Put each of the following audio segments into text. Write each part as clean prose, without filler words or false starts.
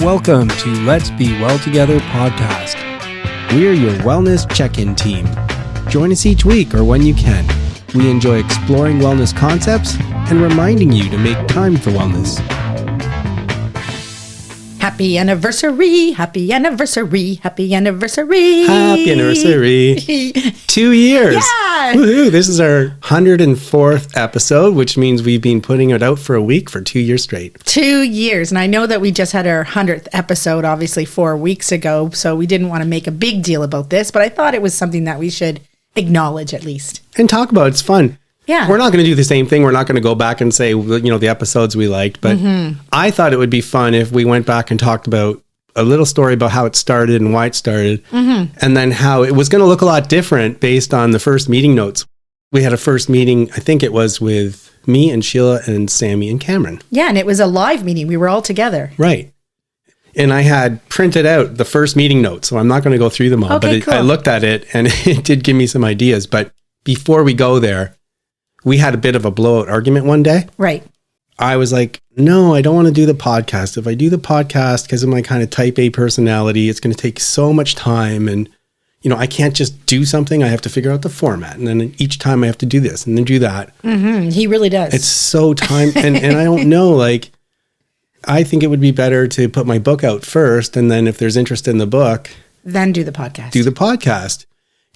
Welcome to Let's Be Well Together podcast. We're your wellness check-in team. Join us each week or when you can. We enjoy exploring wellness concepts and reminding you to make time for wellness. Happy anniversary, happy anniversary, happy anniversary. Happy anniversary. 2 years. Yeah. Woohoo. This is our 104th episode, which means we've been putting it out for a week for 2 years straight. 2 years. And I know that we just had our 100th episode, obviously 4 weeks ago. So we didn't want to make a big deal about this, but I thought it was something that we should acknowledge at least. And talk about it. It's fun. Yeah. We're not going to do the same thing. We're not going to go back and say, the episodes we liked. But I thought it would be fun if we went back and talked about a little story about how it started and why it started. And then how it was going to look a lot different based on the first meeting notes. We had a first meeting, I think it was with me and Sheila and Sammy and Cameron. Yeah, and it was a live meeting. We were all together. Right. And I had printed out the first meeting notes, so I'm not going to go through them all. Okay, but cool. I looked at it and it did give me some ideas. But before we go there, we had a bit of a blowout argument one day. Right. I was like, no, I don't want to do the podcast. If I do the podcast, because of my kind of type A personality, it's going to take so much time. And, I can't just do something. I have to figure out the format. And then each time I have to do this and then do that. He really does. It's so time. And I don't know, I think it would be better to put my book out first. And then if there's interest in the book, then do the podcast. do the podcast.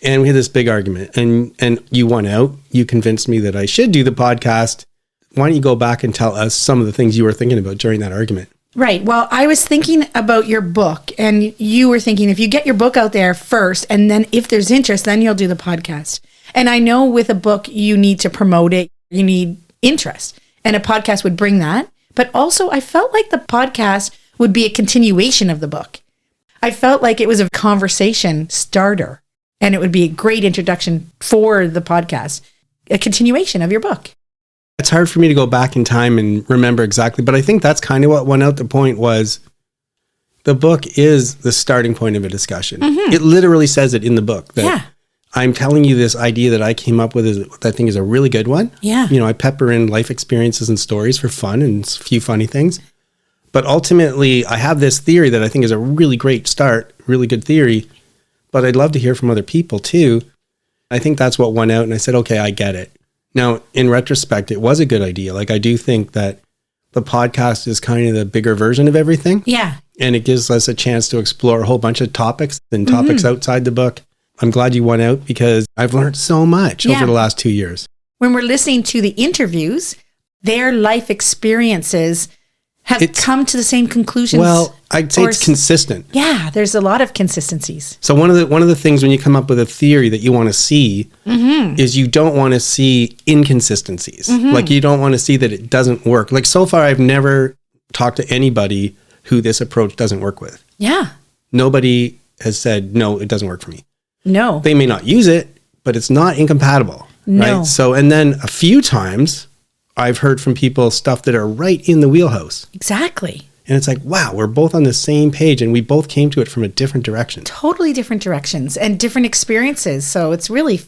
And we had this big argument and you won out. You convinced me that I should do the podcast. Why don't you go back and tell us some of the things you were thinking about during that argument? Right. Well, I was thinking about your book and you were thinking if you get your book out there first and then if there's interest, then you'll do the podcast. And I know with a book, you need to promote it. You need interest and a podcast would bring that. But also I felt like the podcast would be a continuation of the book. I felt like it was a conversation starter. And it would be a great introduction for the podcast, a continuation of your book. It's hard for me to go back in time and remember exactly, but I think that's kind of what went out the point was the book is the starting point of a discussion. It literally says it in the book that I'm telling you this idea that I came up with that I think is a really good one. Yeah. I pepper in life experiences and stories for fun and a few funny things. But ultimately, I have this theory that I think is a really great start, really good theory. But I'd love to hear from other people too. I think that's what went out. And I said, okay, I get it. Now, in retrospect, it was a good idea. I do think that the podcast is kind of the bigger version of everything. Yeah. And it gives us a chance to explore a whole bunch of topics and topics outside the book. I'm glad you went out because I've learned so much over the last 2 years. When we're listening to the interviews, their life experiences have come to the same conclusions. Well, I'd say it's consistent. Yeah, there's a lot of consistencies. So one of the things when you come up with a theory that you want to see is you don't want to see inconsistencies. You don't want to see that it doesn't work. So far, I've never talked to anybody who this approach doesn't work with. Yeah. Nobody has said, no, it doesn't work for me. No. They may not use it, but it's not incompatible. No. Right? So, and then a few times I've heard from people stuff that are right in the wheelhouse. Exactly. And it's like, wow, we're both on the same page and we both came to it from a different direction. Totally different directions and different experiences. So it's really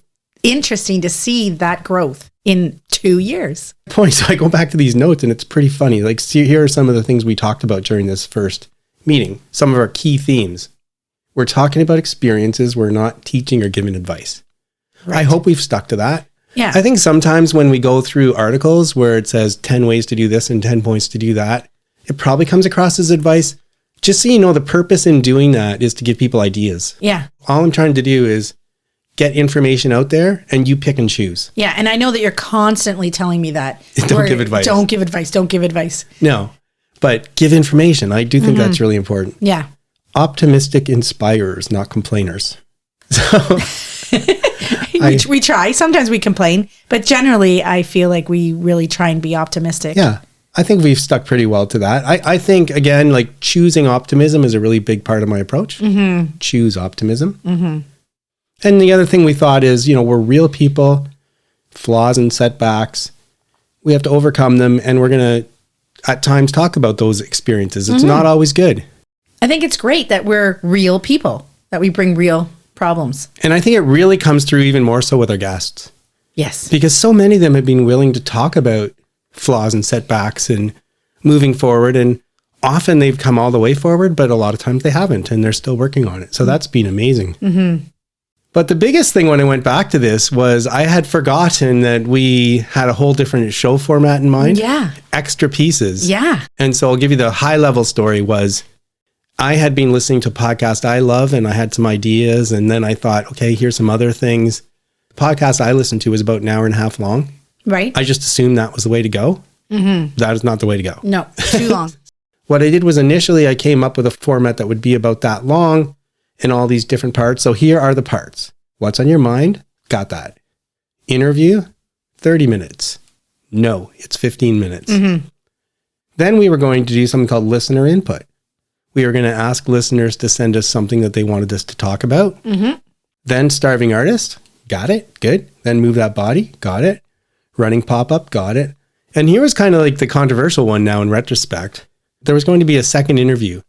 interesting to see that growth in 2 years. So I go back to these notes and it's pretty funny. Here are some of the things we talked about during this first meeting. Some of our key themes. We're talking about experiences. We're not teaching or giving advice. Right. I hope we've stuck to that. Yeah. I think sometimes when we go through articles where it says 10 ways to do this and 10 points to do that, it probably comes across as advice. Just so you know, the purpose in doing that is to give people ideas. Yeah. All I'm trying to do is get information out there and you pick and choose. Yeah. And I know that you're constantly telling me that. Don't give advice. Don't give advice. Don't give advice. No, but give information. I do think that's really important. Yeah. Optimistic inspirers, not complainers. So we try. Sometimes we complain, but generally I feel like we really try and be optimistic. Yeah. I think we've stuck pretty well to that. I think, again, choosing optimism is a really big part of my approach. Choose optimism. And the other thing we thought is, we're real people, flaws and setbacks. We have to overcome them. And we're going to, at times, talk about those experiences. It's not always good. I think it's great that we're real people, that we bring real problems. And I think it really comes through even more so with our guests. Yes. Because so many of them have been willing to talk about flaws and setbacks and moving forward. And often they've come all the way forward, but a lot of times they haven't, and they're still working on it. So that's been amazing. Mm-hmm. But the biggest thing when I went back to this was I had forgotten that we had a whole different show format in mind. Yeah. Extra pieces. Yeah. And so I'll give you the high level story was I had been listening to a podcast I love and I had some ideas. And then I thought, okay, here's some other things. The podcast I listened to was about an hour and a half long. Right. I just assumed that was the way to go. Mm-hmm. That is not the way to go. No, too long. What I did was initially I came up with a format that would be about that long in all these different parts. So here are the parts. What's on your mind? Got that. Interview, 30 minutes. No, it's 15 minutes. Mm-hmm. Then we were going to do something called listener input. We were going to ask listeners to send us something that they wanted us to talk about. Mm-hmm. Then starving artist. Got it. Good. Then move that body. Got it. Running pop-up. Got it. And here was kind of like the controversial one now in retrospect. There was going to be a second interview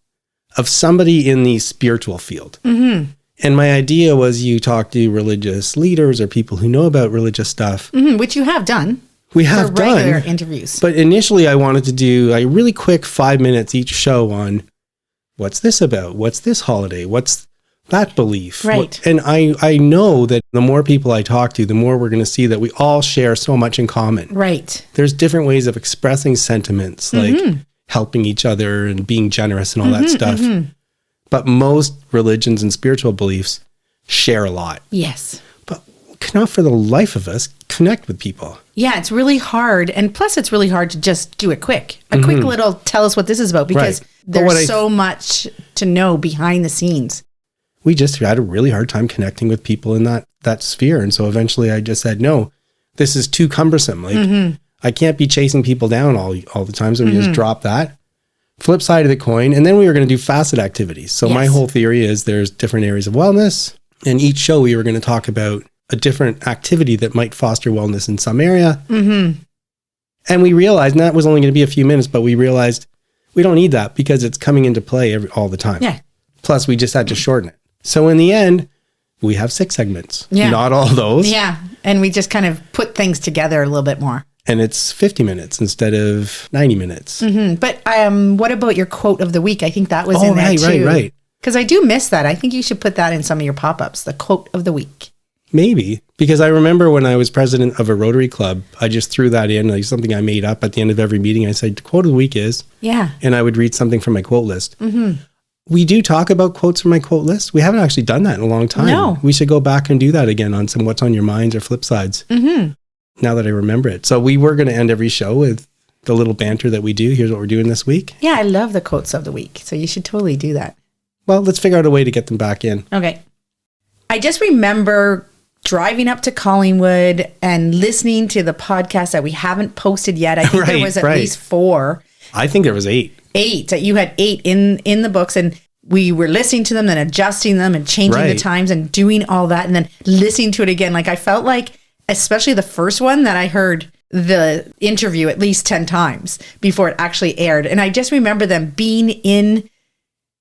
of somebody in the spiritual field. Mm-hmm. And my idea was you talk to religious leaders or people who know about religious stuff. Mm-hmm, which you have done. We have done. Regular interviews. But initially I wanted to do a really quick 5 minutes each show on what's this about? What's this holiday? What's that belief? Right. And I know that the more people I talk to, the more we're going to see that we all share so much in common. Right. There's different ways of expressing sentiments, like helping each other and being generous and all that stuff. Mm-hmm. But most religions and spiritual beliefs share a lot. Yes. But we cannot for the life of us connect with people. Yeah, it's really hard. And plus, it's really hard to just do it quick. A quick little tell us what this is about because there's so much to know behind the scenes. We just had a really hard time connecting with people in that sphere. And so eventually I just said, no, this is too cumbersome. Like I can't be chasing people down all the time. So we just drop that. Flip side of the coin. And then we were going to do facet activities. So my whole theory is there's different areas of wellness. And each show we were going to talk about a different activity that might foster wellness in some area. Mm-hmm. And we realized, and that was only going to be a few minutes, but we realized we don't need that because it's coming into play all the time. Yeah. Plus we just had to shorten it. So in the end, we have 6 segments. Yeah. Not all those. Yeah. And we just kind of put things together a little bit more. And it's 50 minutes instead of 90 minutes. Mm-hmm. But what about your quote of the week? I think that was in there too. Right. Because I do miss that. I think you should put that in some of your pop-ups, the quote of the week. Maybe. Because I remember when I was president of a Rotary Club, I just threw that in, like something I made up at the end of every meeting. I said, the quote of the week is. Yeah. And I would read something from my quote list. Mm-hmm. We do talk about quotes from my quote list. We haven't actually done that in a long time. No. We should go back and do that again on some What's on Your Minds or Flip Sides. Mm-hmm. Now that I remember it. So we were going to end every show with the little banter that we do. Here's what we're doing this week. Yeah, I love the quotes of the week. So you should totally do that. Well, let's figure out a way to get them back in. Okay. I just remember driving up to Collingwood and listening to the podcast that we haven't posted yet. I think there was at least 4. I think there was 8. 8. You had 8 in the books and we were listening to them, then adjusting them and changing the times and doing all that and then listening to it again. Like I felt like, especially the first one, that I heard the interview at least 10 times before it actually aired. And I just remember them being in...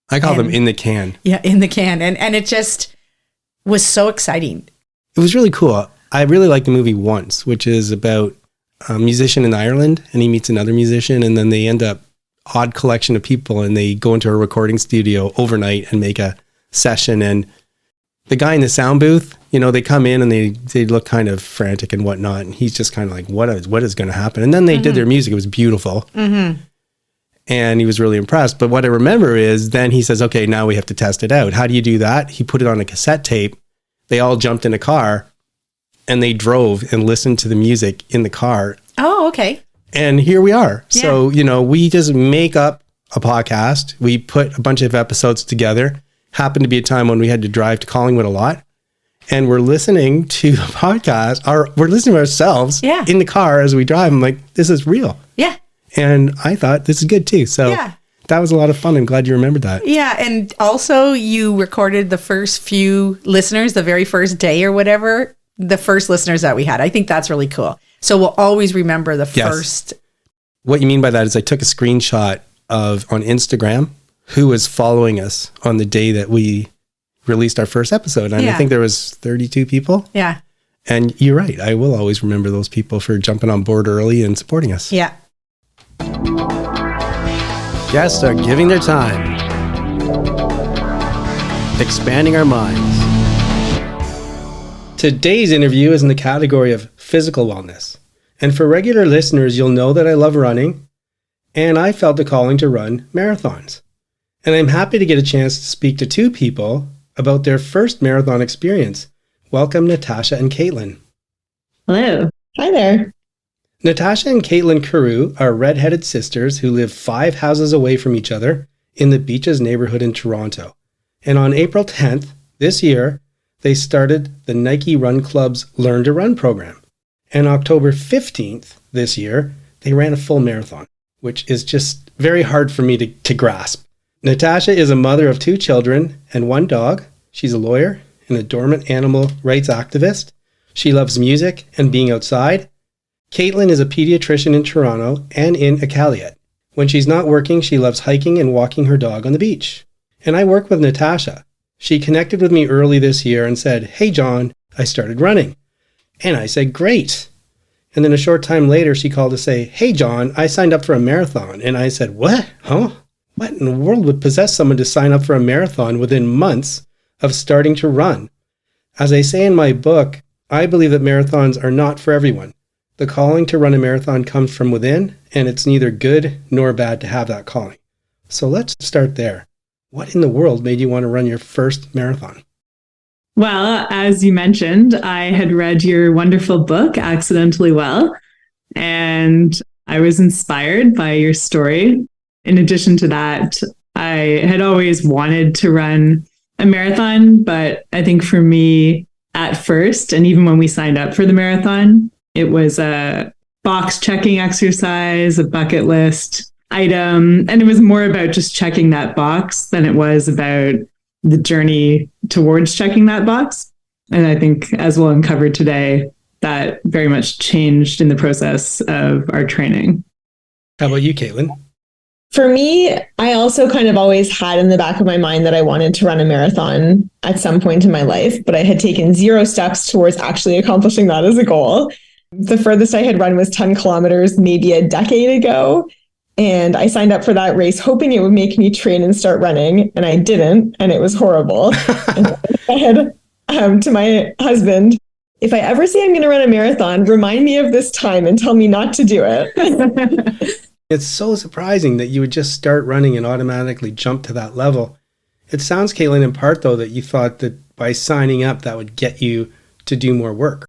I call them in the can. Yeah, in the can. And it just was so exciting. It was really cool. I really liked the movie Once, which is about a musician in Ireland and he meets another musician and then they end up odd collection of people and they go into a recording studio overnight and make a session. And the guy in the sound booth, they come in and they look kind of frantic and whatnot. And he's just kind of like, what is going to happen? And then they did their music. It was beautiful. Mm-hmm. And he was really impressed. But what I remember is then he says, okay, now we have to test it out. How do you do that? He put it on a cassette tape. They all jumped in a car and they drove and listened to the music in the car. Oh, okay. And here we are. Yeah. So, we just make up a podcast. We put a bunch of episodes together. Happened to be a time when we had to drive to Collingwood a lot. And we're listening to a podcast, or we're listening to ourselves in the car as we drive. I'm like, this is real. Yeah. And I thought this is good too. So that was a lot of fun. I'm glad you remembered that. Yeah. And also you recorded the first few listeners, the very first day or whatever, the first listeners that we had. I think that's really cool. So we'll always remember the first. What you mean by that is I took a screenshot on Instagram who was following us on the day that we released our first episode. And I think there was 32 people. Yeah. And you're right. I will always remember those people for jumping on board early and supporting us. Yeah. Guests are giving their time, expanding our minds. Today's interview is in the category of physical wellness. And for regular listeners, you'll know that I love running, and I felt a calling to run marathons. And I'm happy to get a chance to speak to two people about their first marathon experience. Welcome, Natasha and Caitlin. Hello. Hi there. Natasha and Caitlin Carew are redheaded sisters who live 5 houses away from each other in the Beaches neighborhood in Toronto. And on April 10th this year, they started the Nike Run Club's Learn to Run program. And October 15th this year, they ran a full marathon, which is just very hard for me to grasp. Natasha is a mother of 2 children and 1 dog. She's a lawyer and a dormant animal rights activist. She loves music and being outside. Caitlin is a pediatrician in Toronto and in Iqaluit. When she's not working, she loves hiking and walking her dog on the beach. And I work with Natasha. She connected with me early this year and said, "Hey John, I started running." And I said, "Great." And then a short time later, she called to say, "Hey John, I signed up for a marathon." And I said, "What? Huh? What in the world would possess someone to sign up for a marathon within months of starting to run?" As I say in my book, I believe that marathons are not for everyone. The calling to run a marathon comes from within, and it's neither good nor bad to have that calling. So let's start there. What in the world made you want to run your first marathon? Well, as you mentioned, I had read your wonderful book, Accidentally Well, and I was inspired by your story. In addition to that, I had always wanted to run a marathon, but I think for me at first, and even when we signed up for the marathon, it was a box checking exercise, a bucket list item, and it was more about just checking that box than it was about the journey towards checking that box. And I think, as we'll uncover today, that very much changed in the process of our training. How about you, Caitlin? For me, I also kind of always had in the back of my mind that I wanted to run a marathon at some point in my life, but I had taken 0 steps towards actually accomplishing that as a goal. The furthest I had run was 10 kilometers, maybe a decade ago. And I signed up for that race hoping it would make me train and start running. And I didn't. And it was horrible. And I said to my husband, "If I ever say I'm going to run a marathon, remind me of this time and tell me not to do it." It's so surprising that you would just start running and automatically jump to that level. It sounds, Caitlin, in part, though, that you thought that by signing up, that would get you to do more work.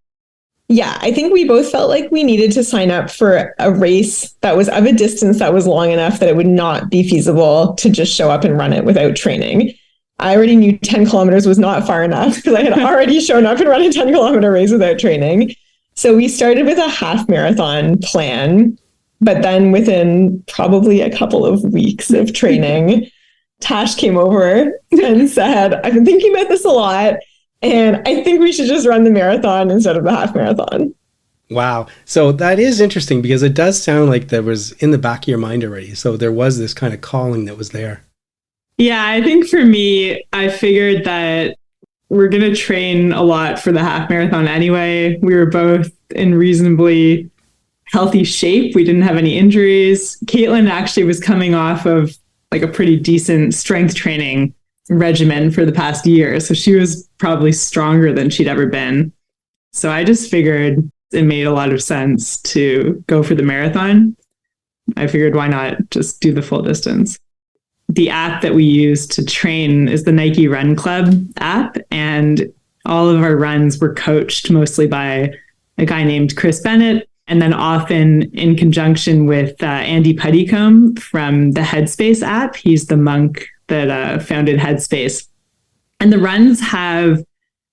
Yeah, I think we both felt like we needed to sign up for a race that was of a distance that was long enough that it would not be feasible to just show up and run it without training. I already knew 10 kilometers was not far enough because I had already shown up and run a 10-kilometer race without training. So we started with a half marathon plan. But then within probably a couple of weeks of training, Tash came over and said, "I've been thinking about this a lot, and I think we should just run the marathon instead of the half marathon." Wow. So that is interesting because it does sound like that was in the back of your mind already. So there was this kind of calling that was there. Yeah, I think for me, I figured that we're going to train a lot for the half marathon anyway. We were both in reasonably healthy shape. We didn't have any injuries. Caitlin actually was coming off of like a pretty decent strength training regimen for the past year. So she was probably stronger than she'd ever been. So I just figured it made a lot of sense to go for the marathon. I figured why not just do the full distance. The app that we use to train is the Nike Run Club app. And all of our runs were coached mostly by a guy named Chris Bennett. And then often in conjunction with Andy Puttycombe from the Headspace app. He's the monk that founded Headspace. And the runs have,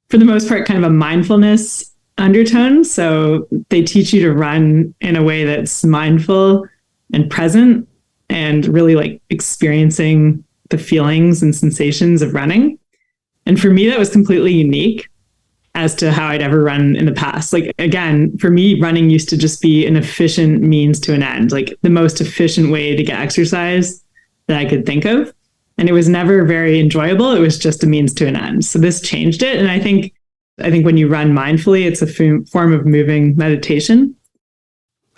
for the most part, kind of a mindfulness undertone. So they teach you to run in a way that's mindful and present and really like experiencing the feelings and sensations of running. And for me, that was completely unique as to how I'd ever run in the past. Like, again, for me, running used to just be an efficient means to an end, like the most efficient way to get exercise that I could think of. And it was never very enjoyable. It was just a means to an end. So this changed it. And I think when you run mindfully, it's a form of moving meditation.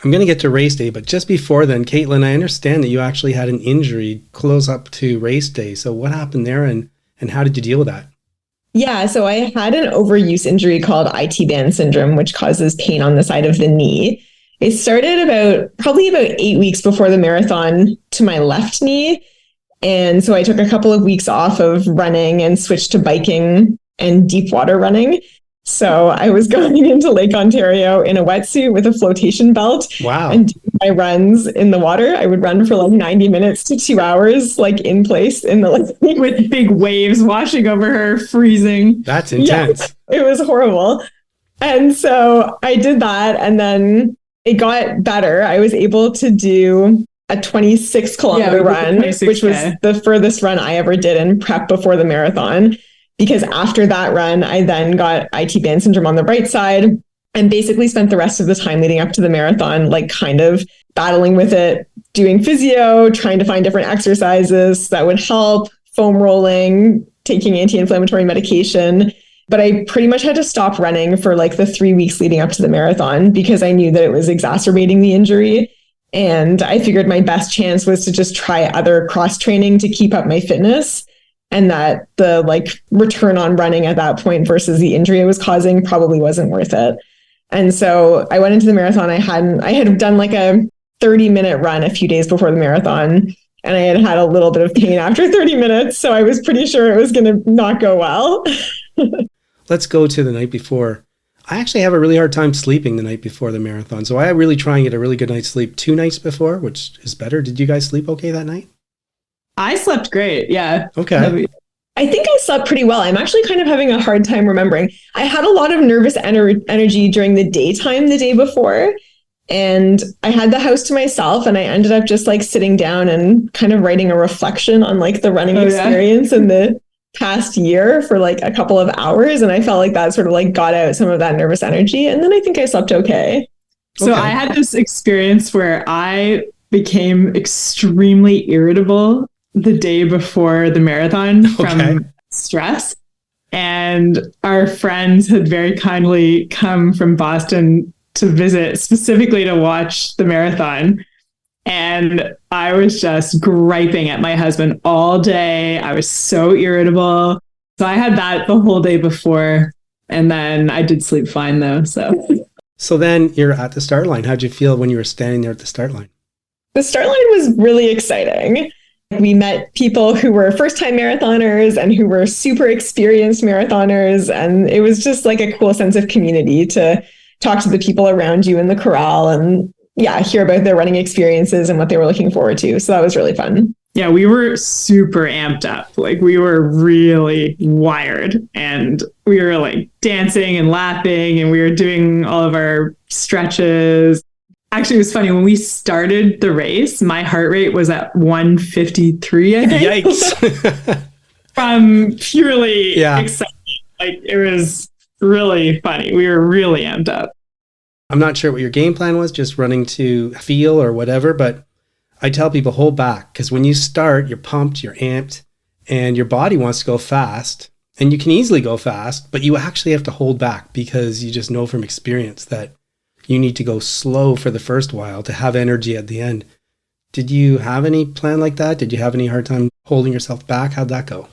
I'm going to get to race day, but just before then, Caitlin, I understand that you actually had an injury close up to race day. So what happened there and how did you deal with that? Yeah, so I had an overuse injury called IT band syndrome, which causes pain on the side of the knee. It started probably about 8 weeks before the marathon to my left knee. And so I took a couple of weeks off of running and switched to biking and deep water running. So I was going into Lake Ontario in a wetsuit with a flotation belt. Wow. And doing my runs in the water. I would run for like 90 minutes to 2 hours, like in place in the lake. With big waves washing over her, freezing. That's intense. Yeah, it was horrible. And so I did that, and then it got better. I was able to do a 26-kilometer run, which was the furthest run I ever did in prep before the marathon. Because after that run, I then got IT band syndrome on the right side and basically spent the rest of the time leading up to the marathon, like kind of battling with it, doing physio, trying to find different exercises that would help, foam rolling, taking anti-inflammatory medication. But I pretty much had to stop running for like the 3 weeks leading up to the marathon because I knew that it was exacerbating the injury. And I figured my best chance was to just try other cross training to keep up my fitness. And that the like return on running at that point versus the injury it was causing probably wasn't worth it. And so I went into the marathon. I had done like a 30-minute run a few days before the marathon, and I had a little bit of pain after 30 minutes. So I was pretty sure it was going to not go well. Let's go to the night before. I actually have a really hard time sleeping the night before the marathon. So I really try and get a really good night's sleep 2 nights before, which is better. Did you guys sleep okay that night? I slept great. Yeah. Okay. I think I slept pretty well. I'm actually kind of having a hard time remembering. I had a lot of nervous energy during the daytime the day before, and I had the house to myself, and I ended up just like sitting down and kind of writing a reflection on like the running experience in the past year for like a couple of hours. And I felt like that sort of like got out some of that nervous energy. And then I think I slept okay. So I had this experience where I became extremely irritable the day before the marathon from stress. And our friends had very kindly come from Boston to visit specifically to watch the marathon. And I was just griping at my husband all day. I was so irritable. So I had that the whole day before. And then I did sleep fine though. So then you're at the start line. How'd you feel when you were standing there at the start line? The start line was really exciting. We met people who were first-time marathoners and who were super experienced marathoners. And it was just like a cool sense of community to talk to the people around you in the corral and hear about their running experiences and what they were looking forward to. So that was really fun. Yeah, we were super amped up. Like we were really wired and we were like dancing and laughing and we were doing all of our stretches. Actually, it was funny. When we started the race, my heart rate was at 153, I think. Yikes. From purely excitement. Like, it was really funny. We were really amped up. I'm not sure what your game plan was, just running to feel or whatever, but I tell people hold back because when you start, you're pumped, you're amped, and your body wants to go fast. And you can easily go fast, but you actually have to hold back because you just know from experience that you need to go slow for the first while to have energy at the end. Did you have any plan like that? Did you have any hard time holding yourself back? How'd that go?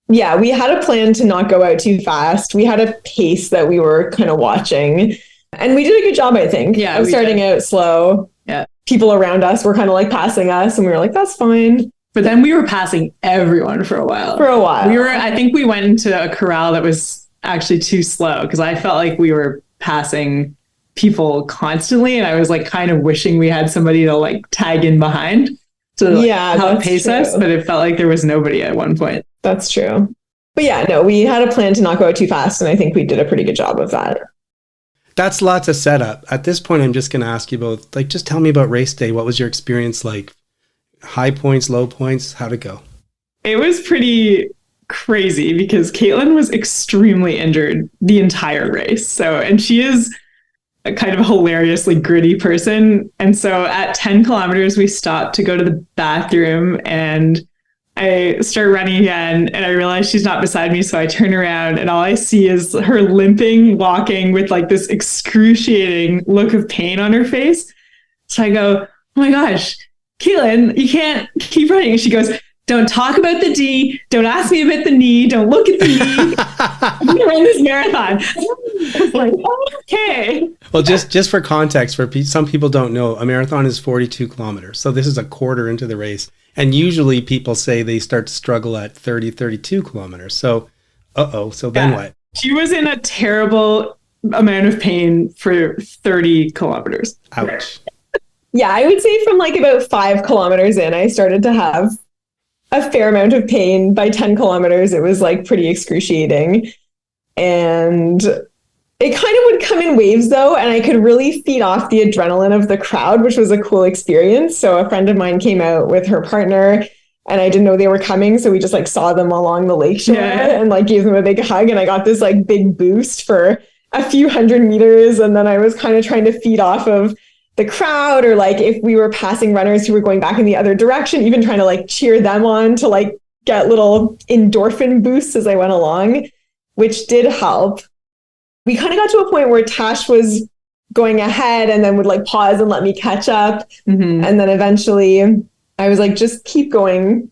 Yeah, we had a plan to not go out too fast. We had a pace that we were kind of watching. And we did a good job, I think. Yeah, of starting out slow. Yeah. People around us were kind of like passing us and we were like, that's fine. But then we were passing everyone for a while. I think we went into a corral that was actually too slow because I felt like we were passing people constantly. And I was like kind of wishing we had somebody to like tag in behind to like, help pace us. But it felt like there was nobody at one point. That's true. But yeah, no, we had a plan to not go out too fast. And I think we did a pretty good job of that. That's lots of setup. At this point, I'm just going to ask you both, like, just tell me about race day. What was your experience like? High points, low points, how'd it go? It was pretty crazy because Caitlin was extremely injured the entire race. And she is a kind of hilariously gritty person. And so at 10 kilometers, we stopped to go to the bathroom and I start running again and I realize she's not beside me. So I turn around and all I see is her limping, walking with like this excruciating look of pain on her face. So I go, oh my gosh, Caitlin, you can't keep running. And she goes, don't talk about the D. Don't ask me about the knee. Don't look at the knee. I'm going to run this marathon. I was like, okay. Well, just for context, some people don't know, a marathon is 42 kilometers. So this is a quarter into the race. And usually people say they start to struggle at 32 kilometers. So, so then what? She was in a terrible amount of pain for 30 kilometers. Ouch. Yeah, I would say from like about 5 kilometers in, I started to have a fair amount of pain. By 10 kilometers, it was like pretty excruciating. And it kind of would come in waves though. And I could really feed off the adrenaline of the crowd, which was a cool experience. So a friend of mine came out with her partner and I didn't know they were coming. So we just like saw them along the lakeshore and like gave them a big hug. And I got this like big boost for a few hundred meters. And then I was kind of trying to feed off of the crowd, or like if we were passing runners who were going back in the other direction, even trying to like cheer them on to like get little endorphin boosts as I went along, which did help. We kind of got to a point where Tash was going ahead and then would like pause and let me catch up. Mm-hmm. And then eventually I was like, just keep going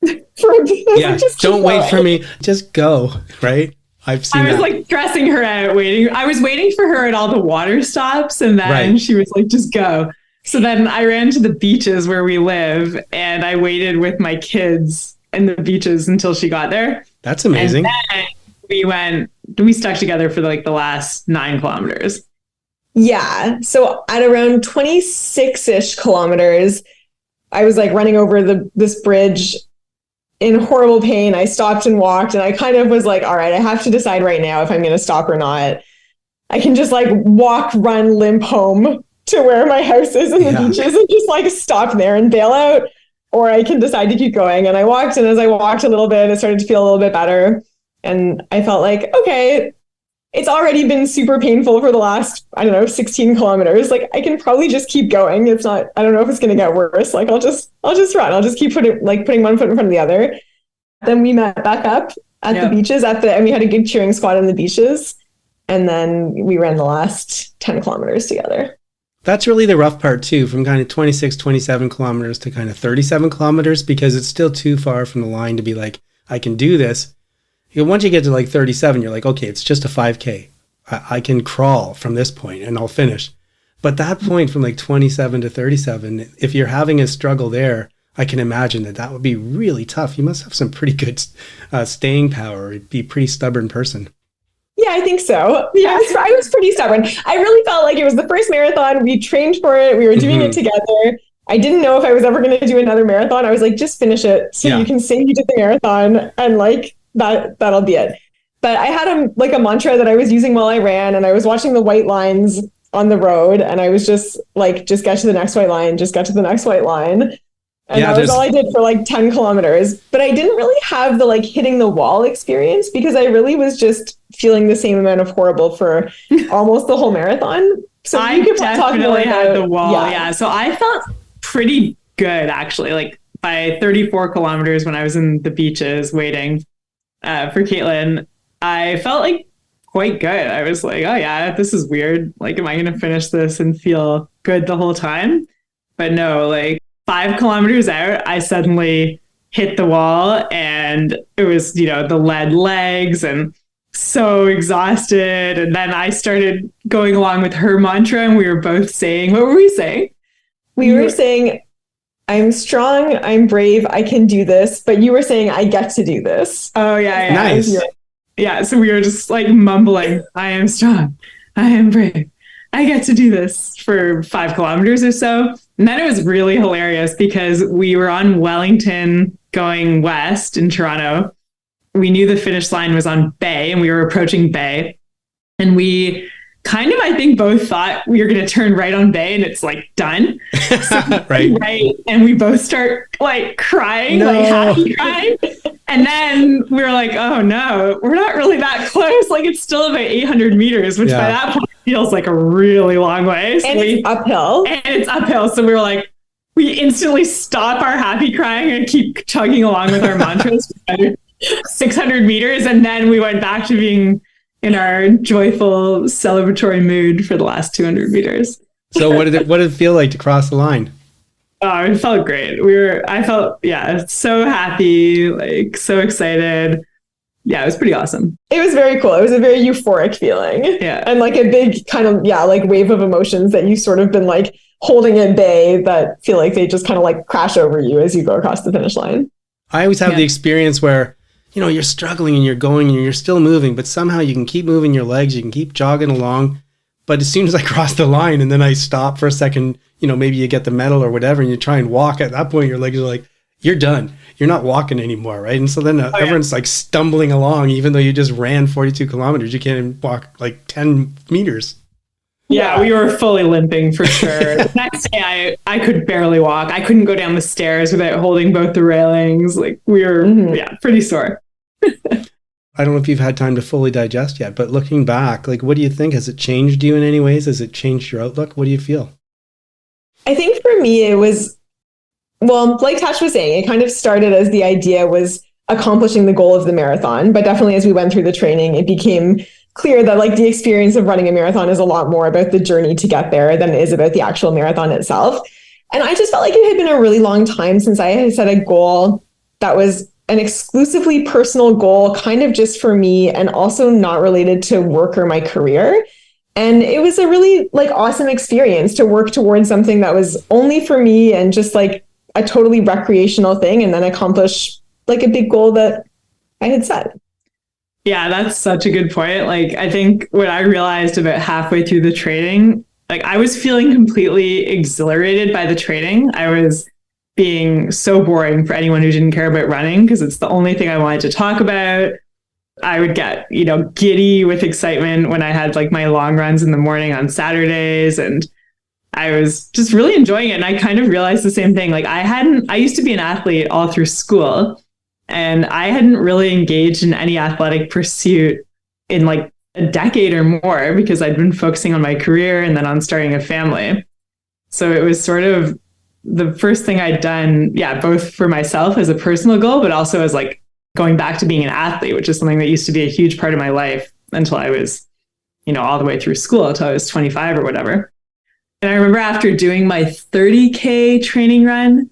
for a bit. Yeah, don't wait for me. Just go, right? I was like dressing her out, waiting. I was waiting for her at all the water stops. And then she was like, just go. So then I ran to the beaches where we live and I waited with my kids in the beaches until she got there. That's amazing. And then we stuck together for like the last 9 kilometers. Yeah. So at around 26-ish kilometers, I was like running over this bridge in horrible pain. I stopped and walked and I kind of was like, all right, I have to decide right now if I'm going to stop or not. I can just like walk, run, limp home to where my house is in the beaches and just like stop there and bail out, or I can decide to keep going. And I walked, and as I walked a little bit, it started to feel a little bit better. And I felt like, okay, it's already been super painful for the last, 16 kilometers. Like I can probably just keep going. It's not, I don't know if it's going to get worse. Like I'll just run. I'll just keep putting one foot in front of the other. Then we met back up at the beaches and we had a good cheering squad on the beaches. And then we ran the last 10 kilometers together. That's really the rough part too, from kind of 26, 27 kilometers to kind of 37 kilometers, because it's still too far from the line to be like, I can do this. Once you get to like 37, you're like, okay, it's just a 5K. I can crawl from this point and I'll finish. But that point from like 27 to 37, if you're having a struggle there, I can imagine that would be really tough. You must have some pretty good staying power. You'd be a pretty stubborn person. Yeah, I think so. Yeah, I was pretty stubborn. I really felt like it was the first marathon. We trained for it. We were doing it together. I didn't know if I was ever going to do another marathon. I was like, just finish it so you can say you did the marathon, and like that'll be it. But I had a mantra that I was using while I ran, and I was watching the white lines on the road, and I was just like, just get to the next white line, just get to the next white line. And that was all I did for like 10 kilometers. But I didn't really have the like hitting the wall experience, because I really was just feeling the same amount of horrible for almost the whole marathon. So I definitely had the wall. Yeah. So I felt pretty good actually. Like by 34 kilometers when I was in the beaches waiting for Caitlin, I felt like quite good. I was like, oh yeah, this is weird. Like, am I going to finish this and feel good the whole time? But no, like 5 kilometers out, I suddenly hit the wall, and it was, the lead legs and so exhausted. And then I started going along with her mantra, and we were both saying, what were we saying? We were saying, I'm strong, I'm brave, I can do this. But you were saying, I get to do this. Oh, yeah. Nice. Yeah. So we were just like mumbling, I am strong, I am brave, I get to do this for 5 kilometers or so. And then it was really hilarious because we were on Wellington going west in Toronto. We knew the finish line was on Bay, and we were approaching Bay. And we kind of, I think, both thought we were going to turn right on Bay and it's like done. So right. And we both start like crying, like happy crying. And then we were like, oh no, we're not really that close. Like it's still about 800 meters, which by that point feels like a really long way. So it's uphill. So we were like, we instantly stop our happy crying and keep chugging along with our mantras for 600 meters. And then we went back to being in our joyful celebratory mood for the last 200 meters. So what did it feel like to cross the line? Oh, it felt great. I felt, yeah, so happy, like so excited. Yeah, it was pretty awesome. It was very cool. It was a very euphoric feeling. Yeah. And like a big kind of, like wave of emotions that you sort of been like holding at bay that feel like they just kind of like crash over you as you go across the finish line. I always have the experience where, you're struggling and you're going and you're still moving, but somehow you can keep moving your legs, you can keep jogging along. But as soon as I cross the line and then I stop for a second, maybe you get the medal or whatever and you try and walk, at that point your legs are like, you're done. You're not walking anymore, right? And so then everyone's like stumbling along, even though you just ran 42 kilometers. You can't even walk like 10 meters. Yeah, we were fully limping for sure. The next day, I could barely walk. I couldn't go down the stairs without holding both the railings. Like we were, pretty sore. I don't know if you've had time to fully digest yet, but looking back, like, what do you think? Has it changed you in any ways? Has it changed your outlook? What do you feel? I think for me, it was, well, like Tash was saying, it kind of started as the idea was accomplishing the goal of the marathon. But definitely as we went through the training, it became clear that like the experience of running a marathon is a lot more about the journey to get there than it is about the actual marathon itself. And I just felt like it had been a really long time since I had set a goal that was an exclusively personal goal, kind of just for me and also not related to work or my career. And it was a really like awesome experience to work towards something that was only for me and just like a totally recreational thing and then accomplish like a big goal that I had set. Yeah, that's such a good point. Like, I think what I realized about halfway through the training, like I was feeling completely exhilarated by the training. I was being so boring for anyone who didn't care about running because it's the only thing I wanted to talk about. I would get, giddy with excitement when I had like my long runs in the morning on Saturdays. And I was just really enjoying it. And I kind of realized the same thing. Like I used to be an athlete all through school and I hadn't really engaged in any athletic pursuit in like a decade or more because I'd been focusing on my career and then on starting a family. So it was sort of the first thing I'd done, both for myself as a personal goal, but also as like going back to being an athlete, which is something that used to be a huge part of my life until I was, all the way through school until I was 25 or whatever. And I remember after doing my 30K training run,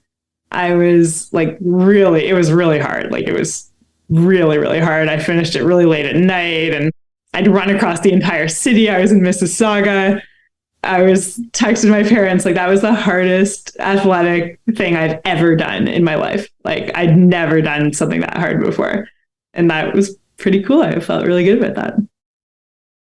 I was like it was really hard. Like it was really, really hard. I finished it really late at night and I'd run across the entire city. I was in Mississauga. I was texting my parents, like that was the hardest athletic thing I'd ever done in my life. Like I'd never done something that hard before. And that was pretty cool. I felt really good about that.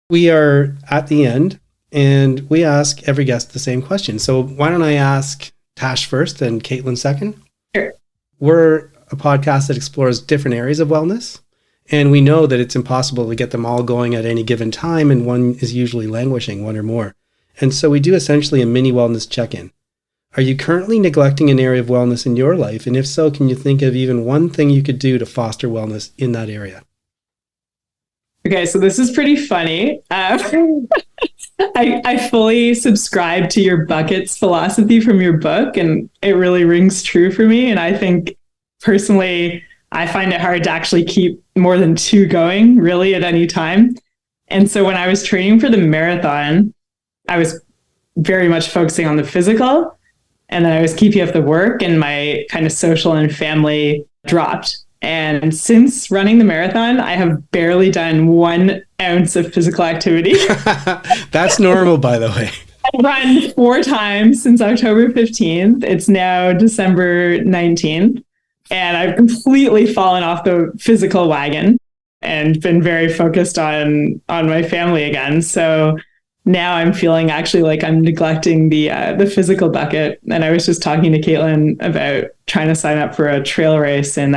We are at the end and we ask every guest the same question. So why don't I ask Tash first and Caitlin second? Sure. We're a podcast that explores different areas of wellness. And we know that it's impossible to get them all going at any given time. And one is usually languishing, one or more. And so we do essentially a mini wellness check-in. Are you currently neglecting an area of wellness in your life? And if so, can you think of even one thing you could do to foster wellness in that area? Okay, so this is pretty funny. I fully subscribe to your buckets philosophy from your book, and it really rings true for me. And I think personally, I find it hard to actually keep more than 2 going really at any time. And so when I was training for the marathon, I was very much focusing on the physical, and then I was keeping up the work, and my kind of social and family dropped. And since running the marathon, I have barely done 1 ounce of physical activity. That's normal, by the way. I've run 4 times since October 15th. It's now December 19th. And I've completely fallen off the physical wagon and been very focused on my family again. So now I'm feeling actually like I'm neglecting the physical bucket. And I was just talking to Caitlin about trying to sign up for a trail race in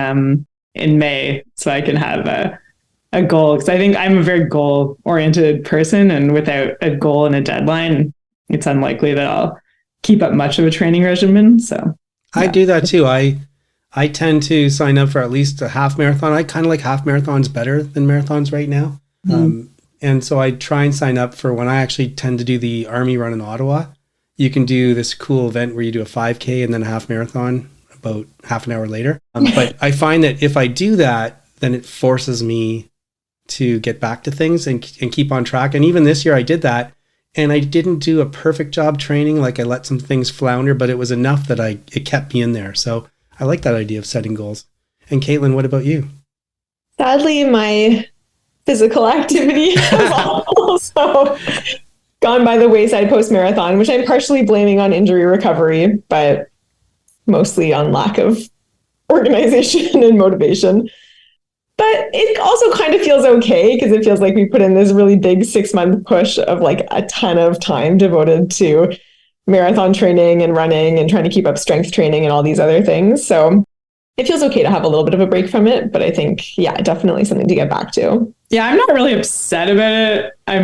May so I can have a goal. Because I think I'm a very goal-oriented person, and without a goal and a deadline, it's unlikely that I'll keep up much of a training regimen. So yeah. I do that too. I tend to sign up for at least a half marathon. I kind of like half marathons better than marathons right now. Mm-hmm. And so I try and sign up for when I actually tend to do the Army run in Ottawa. You can do this cool event where you do a 5K and then a half marathon about half an hour later. But I find that if I do that, then it forces me to get back to things and keep on track. And even this year I did that. And I didn't do a perfect job training. Like, I let some things flounder, but it was enough that it kept me in there. So I like that idea of setting goals. And Caitlin, what about you? Sadly, my physical activity has also gone by the wayside post-marathon, which I'm partially blaming on injury recovery, but mostly on lack of organization and motivation. But it also kind of feels okay because it feels like we put in this really big 6-month push of like a ton of time devoted to marathon training and running and trying to keep up strength training and all these other things. So it feels okay to have a little bit of a break from it. But I think, yeah, definitely something to get back to. Yeah, I'm not really upset about it. I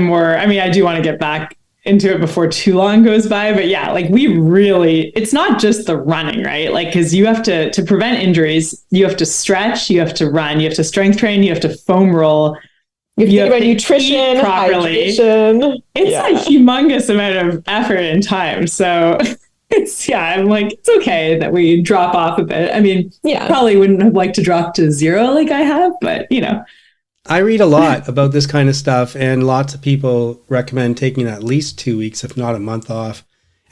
do want to get back into it before too long goes by. But yeah, like it's not just the running, right? Like, because you have to prevent injuries, you have to stretch, you have to run, you have to strength train, you have to foam roll. You have to think about nutrition, hydration. It's a humongous amount of effort and time. So I'm like, it's okay that we drop off a bit. I mean, probably wouldn't have liked to drop to 0 like I have, but I read a lot about this kind of stuff, and lots of people recommend taking at least 2 weeks, if not a month off.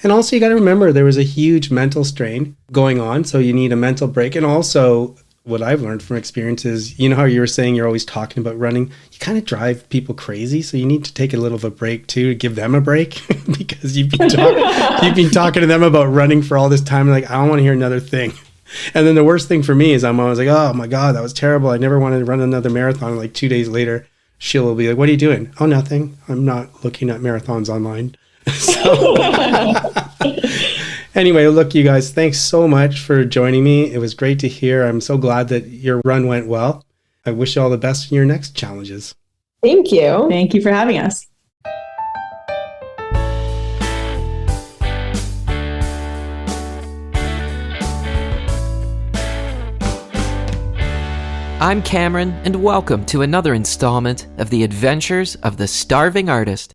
And also, you got to remember there was a huge mental strain going on, so you need a mental break. And also, what I've learned from experience is, how you were saying you're always talking about running, you kind of drive people crazy, so you need to take a little of a break too, to give them a break, because you've been talking to them about running for all this time, like, I don't want to hear another thing. And then the worst thing for me is I'm always like, oh my God, that was terrible. I never wanted to run another marathon. Like 2 days later, Sheila will be like, what are you doing? Oh, nothing. I'm not looking at marathons online. So anyway, look, you guys, thanks so much for joining me. It was great to hear. I'm so glad that your run went well. I wish you all the best in your next challenges. Thank you. Thank you for having us. I'm Cameron, and welcome to another installment of the Adventures of the Starving Artist.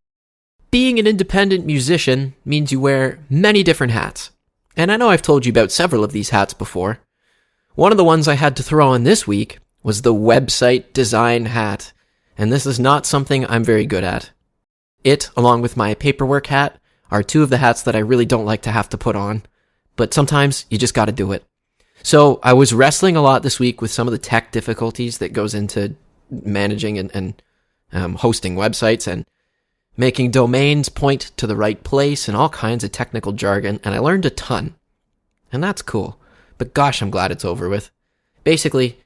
Being an independent musician means you wear many different hats, and I know I've told you about several of these hats before. One of the ones I had to throw on this week was the website design hat, and this is not something I'm very good at. It, along with my paperwork hat, are two of the hats that I really don't like to have to put on, but sometimes you just gotta do it. So I was wrestling a lot this week with some of the tech difficulties that goes into managing and hosting websites and making domains point to the right place and all kinds of technical jargon, and I learned a ton. And that's cool. But gosh, I'm glad it's over with. Basically,